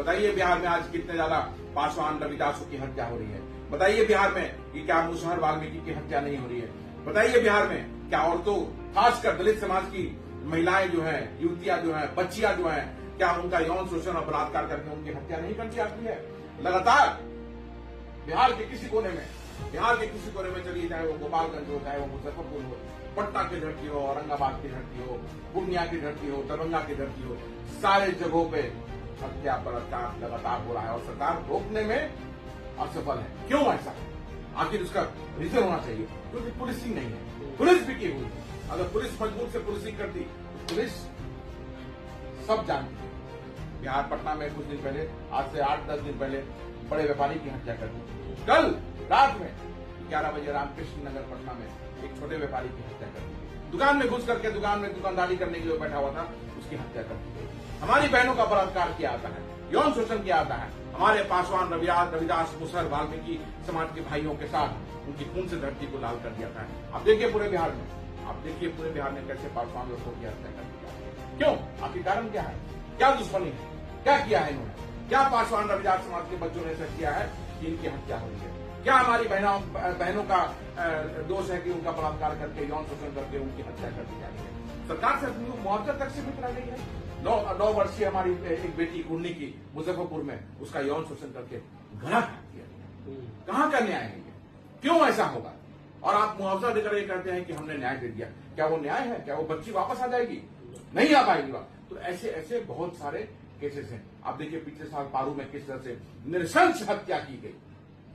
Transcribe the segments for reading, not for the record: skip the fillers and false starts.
बताइए बिहार में आज कितने ज्यादा पासवान रविदासों की हत्या हो रही है। बताइए बिहार में कि क्या मुसहर वाल्मीकि की हत्या नहीं हो रही है। बताइए बिहार में क्या औरतों, खासकर दलित समाज की महिलाएं जो है, युवतियां जो है, बच्चियां जो है, क्या उनका यौन शोषण और बलात्कार करके उनकी हत्या नहीं कर दी जाती है। लगातार बिहार के किसी कोने में चलिए, चाहे वो गोपालगंज हो, चाहे वो मुजफ्फरपुर हो, पटना की धरती हो, औरंगाबाद की धरती हो, पूर्णिया की धरती हो, दरभंगा की धरती हो, सारे जगहों पे हत्या बलात्कार लगातार हो रहा है और सरकार रोकने में असफल है। क्यों ऐसा है? आखिर उसका रीजन होना चाहिए, क्योंकि पुलिसिंग नहीं है। पुलिस भी की हुई, अगर पुलिस मजबूत से पुलिसिंग करती तो पुलिस सब जानती है। बिहार पटना में कुछ दिन पहले, आज से 8-10 दिन पहले बड़े व्यापारी की हत्या कर दी। कल रात में 11 बजे रामकृष्ण नगर पटना में एक छोटे व्यापारी की हत्या कर दी। दुकान में घुस करके दुकान में दुकानदारी करने के लिए बैठा हुआ था, उसकी हत्या कर दी गई। हमारी बहनों का बलात्कार किया जाता है, यौन शोषण किया जाता है। हमारे पासवान रविदास, मुसहर, वाल्मीकि समाज के भाइयों के साथ उनकी खून से धरती को लाल कर दिया था। आप देखिए पूरे बिहार में, कैसे पासवान लोगों की हत्या कर दी। क्यों? आखिर कारण क्या है? क्या दुश्मनी है? क्या किया है इन्होंने? क्या पासवान रविदास समाज के बच्चों ने ऐसा किया है कि इनकी हत्या हुई है? क्या हमारी बहनों का दोष है कि उनका बलात्कार करके, यौन शोषण करके उनकी हत्या कर दी जा रही है? सरकार से मुआवजा तक से भी करा गई है। 9 वर्षीय हमारी एक बेटी उन्नी की मुजफ्फरपुर में उसका यौन शोषण करके गला काट दिया। कहां का न्याय है ये? क्यों ऐसा होगा? और आप मुआवजा देकर ये कहते हैं कि हमने न्याय दे दिया। क्या वो न्याय है? क्या वो बच्ची वापस आ जाएगी? नहीं आ पाएगी। तो ऐसे बहुत सारे केसेस हैं। आप देखिए पिछले साल पारू में किस तरह से नृशंस हत्या की गई,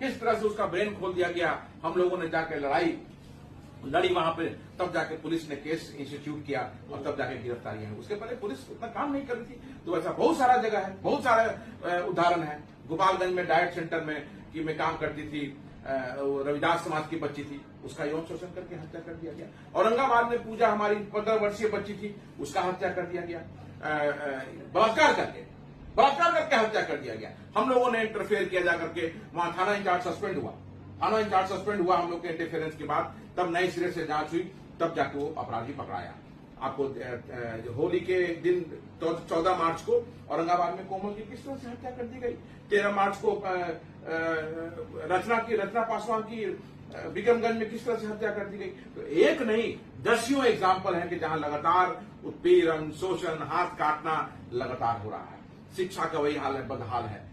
किस तरह से उसका ब्रेन खोल दिया गया। हम लोगों ने जाके लड़ी वहां पे, तब जाके पुलिस ने केस इंस्टीट्यूट किया और तब जाके गिरफ्तारियां हुई। उसके पहले पुलिस उतना काम नहीं कर रही थी। तो ऐसा बहुत सारा जगह है, बहुत सारे उदाहरण है। गोपालगंज में डाइट सेंटर में काम करती थी, रविदास समाज की बच्ची थी, उसका यौन शोषण करके हत्या कर दिया गया। औरंगाबाद में पूजा हमारी 15 वर्षीय बच्ची थी, उसका हत्या कर दिया गया। बलात्कार करके हत्या कर दिया गया। हम लोगों ने इंटरफेयर किया जाकर के, वहां थाना इंचार्ज सस्पेंड हुआ हम लोग के इंटरफेरेंस के बाद, तब नए सिरे से जांच हुई, तब जाके वो अपराधी पकड़ाया। आपको होली के दिन 14 मार्च को औरंगाबाद में कोमल की किस तरह से हत्या कर दी गई। 13 मार्च को रचना पासवान की विक्रमगंज में किस तरह से हत्या कर दी गई। तो एक नहीं, दसियों एग्जाम्पल हैं कि जहां लगातार उत्पीड़न, शोषण, हाथ काटना लगातार हो रहा है। शिक्षा का वही हाल है, बदहाल है।